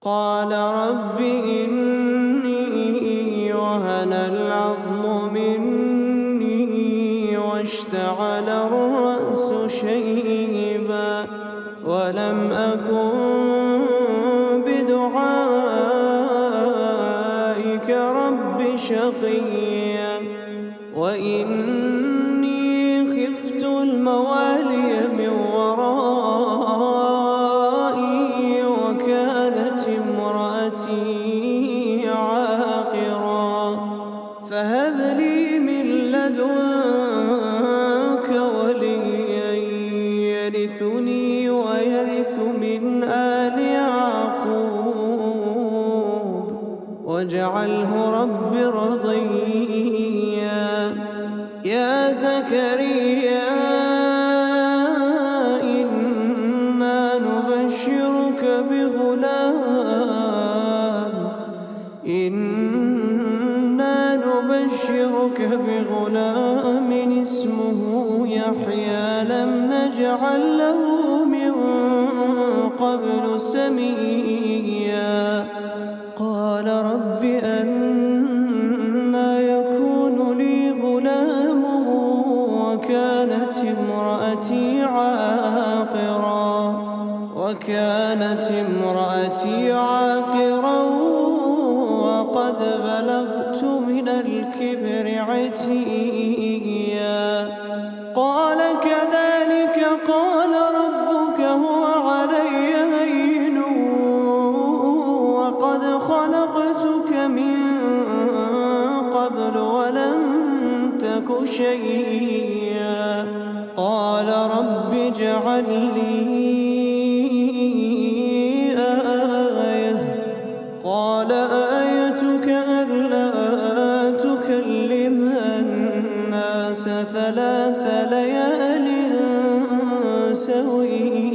قال رب إني وهن العظم مني واشتعل الرأس شيبا ولم أكن بدعائك رب شقيا وإني خفت الموالي من ورائي وكانت امرأتي عاقرا فهب لي من لدنك وليا يرثني ويرث من آل يعقوب واجعله رب رضيا يا زكريا إنا نبشرك بغلام اسمه يحيى لم نجعل له من قبل سميا قال رب أنى يكون لي غلام وكانت امرأتي عاقرا وقد بلغت من الكبر عتيا قال كذلك قال ربك هو علي هين وقد خلقتك من قبل ولم تك شيئا قال رب اجعل لي آية قال آيتك ألا تكلم الناس 3 ليال سويا